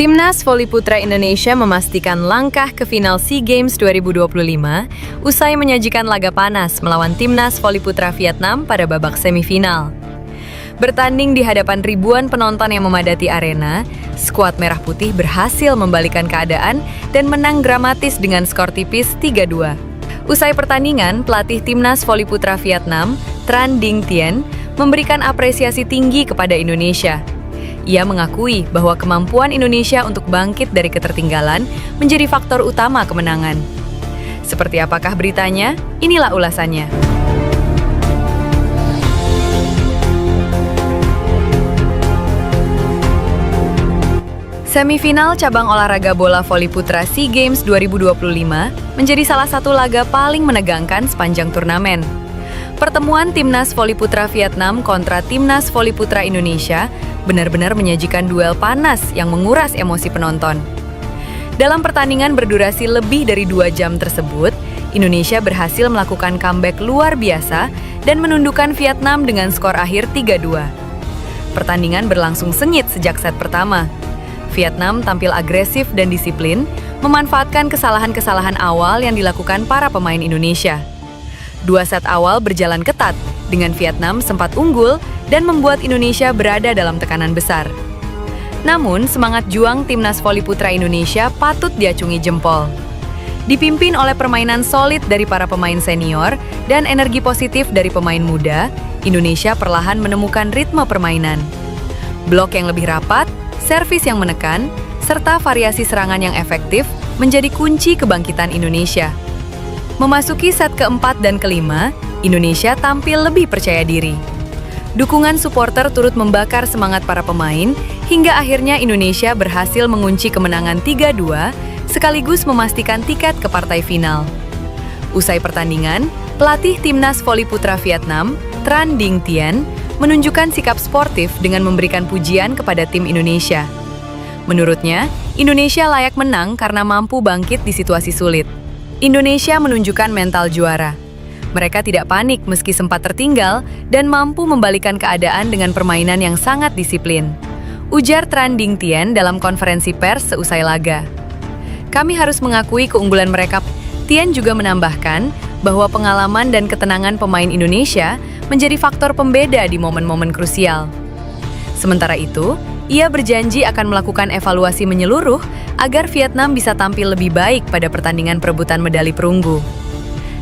Timnas Voli Putra Indonesia memastikan langkah ke final SEA Games 2025 usai menyajikan laga panas melawan Timnas Voli Putra Vietnam pada babak semifinal. Bertanding di hadapan ribuan penonton yang memadati arena, skuad Merah Putih berhasil membalikan keadaan dan menang dramatis dengan skor tipis 3-2. Usai pertandingan, pelatih Timnas Voli Putra Vietnam, Tran Dinh Tien, memberikan apresiasi tinggi kepada Indonesia. Ia mengakui bahwa kemampuan Indonesia untuk bangkit dari ketertinggalan menjadi faktor utama kemenangan. Seperti apakah beritanya? Inilah ulasannya. Semifinal cabang olahraga bola voli putra SEA Games 2025 menjadi salah satu laga paling menegangkan sepanjang turnamen. Pertemuan Timnas Voli Putra Vietnam kontra Timnas Voli Putra Indonesia benar-benar menyajikan duel panas yang menguras emosi penonton. Dalam pertandingan berdurasi lebih dari 2 jam tersebut, Indonesia berhasil melakukan comeback luar biasa dan menundukkan Vietnam dengan skor akhir 3-2. Pertandingan berlangsung sengit sejak set pertama. Vietnam tampil agresif dan disiplin, memanfaatkan kesalahan-kesalahan awal yang dilakukan para pemain Indonesia. 2 set awal berjalan ketat, dengan Vietnam sempat unggul dan membuat Indonesia berada dalam tekanan besar. Namun, semangat juang Timnas Voli Putra Indonesia patut diacungi jempol. Dipimpin oleh permainan solid dari para pemain senior dan energi positif dari pemain muda, Indonesia perlahan menemukan ritme permainan. Blok yang lebih rapat, servis yang menekan, serta variasi serangan yang efektif menjadi kunci kebangkitan Indonesia. Memasuki set keempat dan kelima, Indonesia tampil lebih percaya diri. Dukungan supporter turut membakar semangat para pemain, hingga akhirnya Indonesia berhasil mengunci kemenangan 3-2, sekaligus memastikan tiket ke partai final. Usai pertandingan, pelatih Timnas Voli Putra Vietnam, Tran Dinh Tien, menunjukkan sikap sportif dengan memberikan pujian kepada tim Indonesia. Menurutnya, Indonesia layak menang karena mampu bangkit di situasi sulit. Indonesia menunjukkan mental juara. Mereka tidak panik meski sempat tertinggal dan mampu membalikan keadaan dengan permainan yang sangat disiplin. Ujar Tran Dinh Tien dalam konferensi pers seusai laga. Kami harus mengakui keunggulan mereka. Tien juga menambahkan bahwa pengalaman dan ketenangan pemain Indonesia menjadi faktor pembeda di momen-momen krusial. Sementara itu, ia berjanji akan melakukan evaluasi menyeluruh agar Vietnam bisa tampil lebih baik pada pertandingan perebutan medali perunggu.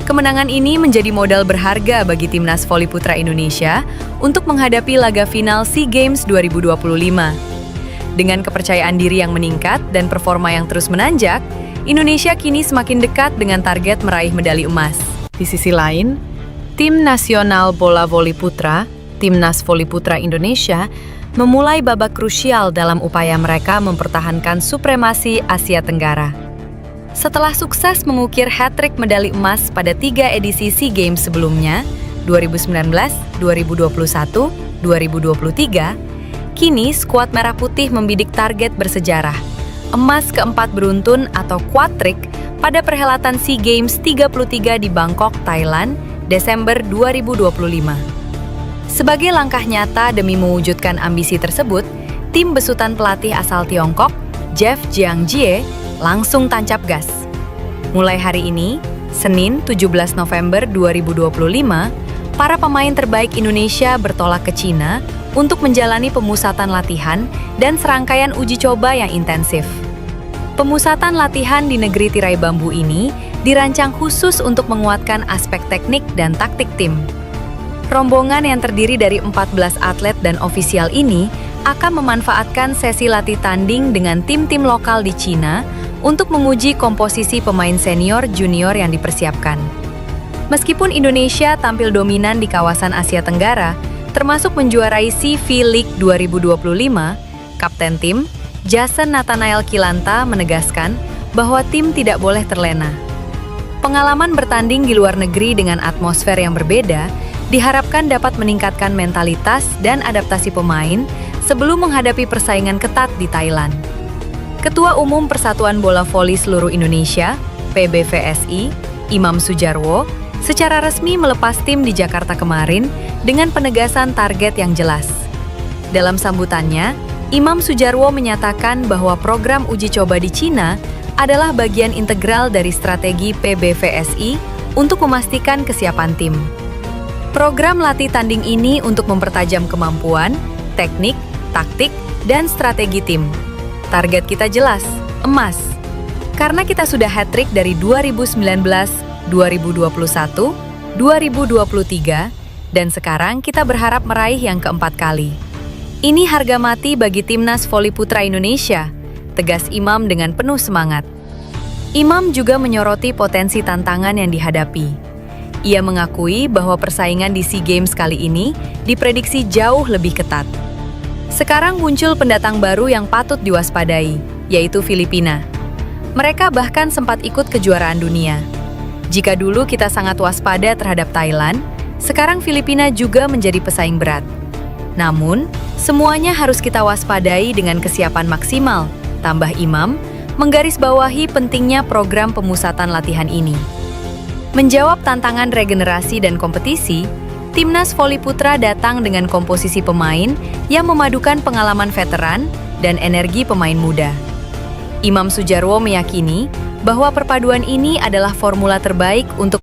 Kemenangan ini menjadi modal berharga bagi Timnas Voli Putra Indonesia untuk menghadapi laga final SEA Games 2025. Dengan kepercayaan diri yang meningkat dan performa yang terus menanjak, Indonesia kini semakin dekat dengan target meraih medali emas. Di sisi lain, Tim Nasional Bola Voli Putra, Timnas Voli Putra Indonesia, memulai babak krusial dalam upaya mereka mempertahankan supremasi Asia Tenggara. Setelah sukses mengukir hat-trick medali emas pada 3 edisi SEA Games sebelumnya, 2019, 2021, 2023, kini skuad Merah Putih membidik target bersejarah, emas keempat beruntun atau quad-trick pada perhelatan SEA Games 33 di Bangkok, Thailand, Desember 2025. Sebagai langkah nyata demi mewujudkan ambisi tersebut, tim besutan pelatih asal Tiongkok, Jeff Jiangjie, langsung tancap gas. Mulai hari ini, Senin 17 November 2025, para pemain terbaik Indonesia bertolak ke Cina untuk menjalani pemusatan latihan dan serangkaian uji coba yang intensif. Pemusatan latihan di negeri tirai bambu ini dirancang khusus untuk menguatkan aspek teknik dan taktik tim. Rombongan yang terdiri dari 14 atlet dan ofisial ini akan memanfaatkan sesi latih tanding dengan tim-tim lokal di Cina untuk menguji komposisi pemain senior junior yang dipersiapkan. Meskipun Indonesia tampil dominan di kawasan Asia Tenggara, termasuk menjuarai CV League 2025, Kapten tim, Jason Nathanael Kilanta menegaskan bahwa tim tidak boleh terlena. Pengalaman bertanding di luar negeri dengan atmosfer yang berbeda diharapkan dapat meningkatkan mentalitas dan adaptasi pemain sebelum menghadapi persaingan ketat di Thailand. Ketua Umum Persatuan Bola Voli Seluruh Indonesia, PBVSI, Imam Sujarwo, secara resmi melepas tim di Jakarta kemarin dengan penegasan target yang jelas. Dalam sambutannya, Imam Sujarwo menyatakan bahwa program uji coba di Cina adalah bagian integral dari strategi PBVSI untuk memastikan kesiapan tim. Program latih tanding ini untuk mempertajam kemampuan, teknik, taktik, dan strategi tim. Target kita jelas, emas. Karena kita sudah hat-trick dari 2019, 2021, 2023, dan sekarang kita berharap meraih yang keempat kali. Ini harga mati bagi Timnas Voli Putra Indonesia, tegas Imam dengan penuh semangat. Imam juga menyoroti potensi tantangan yang dihadapi. Ia mengakui bahwa persaingan di SEA Games kali ini diprediksi jauh lebih ketat. Sekarang muncul pendatang baru yang patut diwaspadai, yaitu Filipina. Mereka bahkan sempat ikut kejuaraan dunia. Jika dulu kita sangat waspada terhadap Thailand, sekarang Filipina juga menjadi pesaing berat. Namun, semuanya harus kita waspadai dengan kesiapan maksimal, tambah Imam, menggarisbawahi pentingnya program pemusatan latihan ini. Menjawab tantangan regenerasi dan kompetisi, Timnas Voli Putra datang dengan komposisi pemain yang memadukan pengalaman veteran dan energi pemain muda. Imam Sujarwo meyakini bahwa perpaduan ini adalah formula terbaik untuk